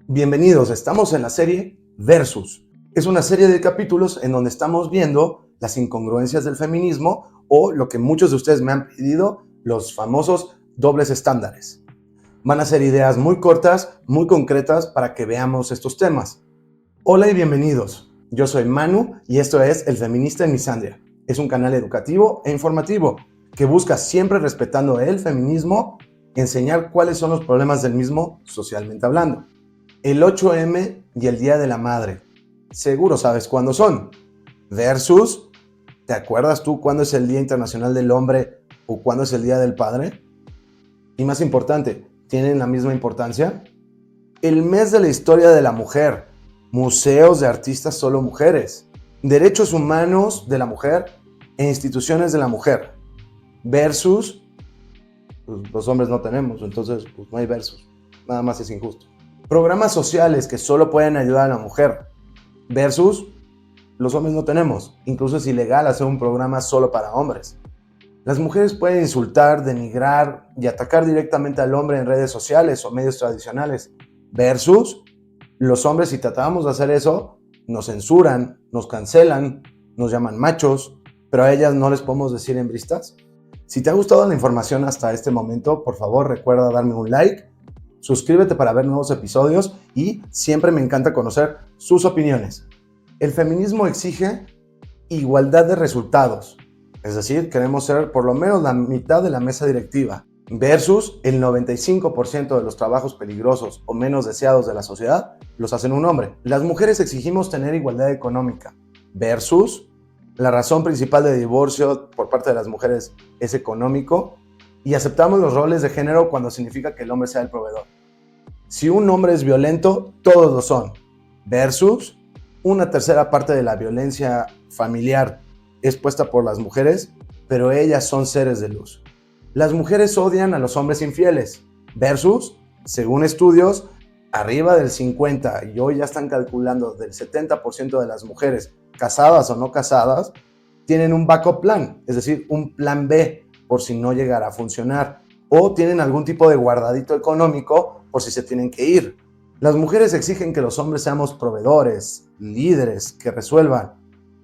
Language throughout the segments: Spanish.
Bienvenidos, estamos en la serie Versus. Es una serie de capítulos en donde estamos viendo las incongruencias del feminismo o lo que muchos de ustedes me han pedido, los famosos dobles estándares. Van a ser ideas muy cortas, muy concretas para que veamos estos temas. Hola y bienvenidos. Yo soy Manu y esto es El Feminista en Misandria. Es un canal educativo e informativo que busca, siempre respetando el feminismo, enseñar cuáles son los problemas del mismo socialmente hablando. El 8M y el Día de la Madre. Seguro sabes cuándo son. Versus, ¿te acuerdas tú cuándo es el Día Internacional del Hombre o cuándo es el Día del Padre? Y más importante, ¿tienen la misma importancia? El mes de la historia de la mujer. Museos de artistas solo mujeres. Derechos humanos de la mujer e instituciones de la mujer. Versus, pues, los hombres no tenemos, entonces pues, no hay versus. Nada más es injusto. Programas sociales que solo pueden ayudar a la mujer versus los hombres no tenemos. Incluso es ilegal hacer un programa solo para hombres. Las mujeres pueden insultar, denigrar y atacar directamente al hombre en redes sociales o medios tradicionales versus los hombres, si tratamos de hacer eso, nos censuran, nos cancelan, nos llaman machos, pero a ellas no les podemos decir hembristas. Si te ha gustado la información hasta este momento, por favor recuerda darme un like. Suscríbete para ver nuevos episodios y siempre me encanta conocer sus opiniones. El feminismo exige igualdad de resultados, es decir, queremos ser por lo menos la mitad de la mesa directiva, versus el 95% de los trabajos peligrosos o menos deseados de la sociedad los hacen un hombre. Las mujeres exigimos tener igualdad económica, versus la razón principal de divorcio por parte de las mujeres es económico, y aceptamos los roles de género cuando significa que el hombre sea el proveedor. Si un hombre es violento, todos lo son. Versus una tercera parte de la violencia familiar es puesta por las mujeres, pero ellas son seres de luz. Las mujeres odian a los hombres infieles. Versus, según estudios, arriba del 50% y hoy ya están calculando del 70% de las mujeres, casadas o no casadas, tienen un backup plan, es decir, un plan B, por si no llegara a funcionar, o tienen algún tipo de guardadito económico por si se tienen que ir. Las mujeres exigen que los hombres seamos proveedores, líderes, que resuelvan,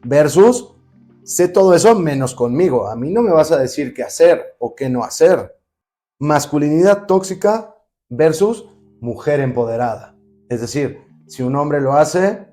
versus, sé todo eso menos conmigo, a mí no me vas a decir qué hacer o qué no hacer. Masculinidad tóxica versus mujer empoderada, es decir, si un hombre lo hace,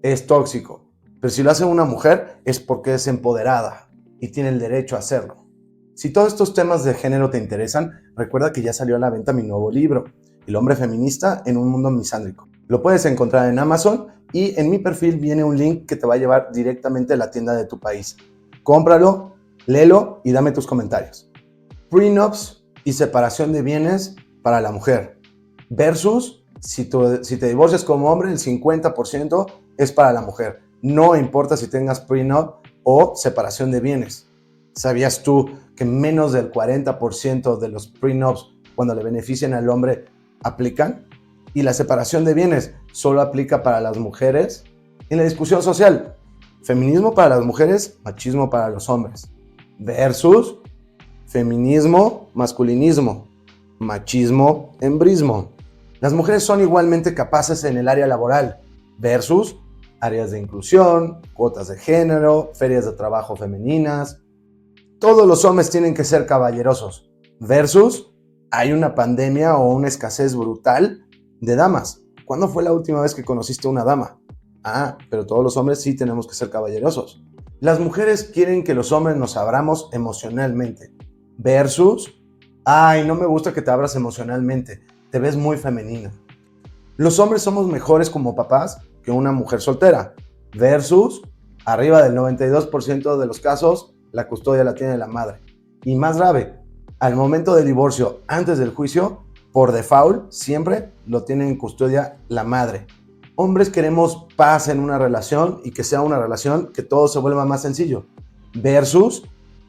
es tóxico, pero si lo hace una mujer es porque es empoderada y tiene el derecho a hacerlo. Si todos estos temas de género te interesan, recuerda que ya salió a la venta mi nuevo libro, El hombre feminista en un mundo misándrico. Lo puedes encontrar en Amazon y en mi perfil viene un link que te va a llevar directamente a la tienda de tu país. Cómpralo, léelo y dame tus comentarios. Prenups y separación de bienes para la mujer. Versus, si te divorcias como hombre, el 50% es para la mujer. No importa si tengas prenup o separación de bienes. ¿Sabías tú que menos del 40% de los prenups, cuando le benefician al hombre, aplican? Y la separación de bienes solo aplica para las mujeres. En la discusión social, feminismo para las mujeres, machismo para los hombres. Versus feminismo, masculinismo, machismo, hembrismo. Las mujeres son igualmente capaces en el área laboral. Versus áreas de inclusión, cuotas de género, ferias de trabajo femeninas. Todos los hombres tienen que ser caballerosos, versus hay una pandemia o una escasez brutal de damas. ¿Cuándo fue la última vez que conociste una dama? Pero todos los hombres sí tenemos que ser caballerosos. Las mujeres quieren que los hombres nos abramos emocionalmente, versus, no me gusta que te abras emocionalmente, te ves muy femenina. Los hombres somos mejores como papás que una mujer soltera, versus, arriba del 92% de los casos, la custodia la tiene la madre. Y más grave, al momento del divorcio, antes del juicio, por default, siempre lo tiene en custodia la madre. Hombres queremos paz en una relación y que sea una relación que todo se vuelva más sencillo. Versus,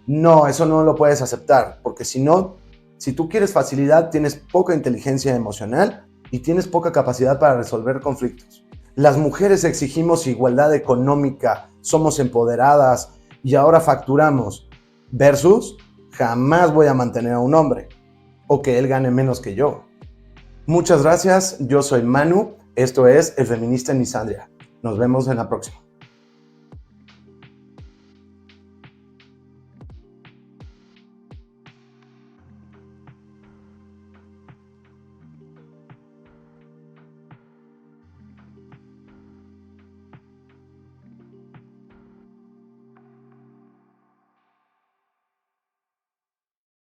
no, eso no lo puedes aceptar, porque si no, si tú quieres facilidad, tienes poca inteligencia emocional y tienes poca capacidad para resolver conflictos. Las mujeres exigimos igualdad económica, somos empoderadas, y ahora facturamos, versus jamás voy a mantener a un hombre o que él gane menos que yo. Muchas gracias, yo soy Manu Esto es El Feminista en Misandria. Nos vemos en la próxima.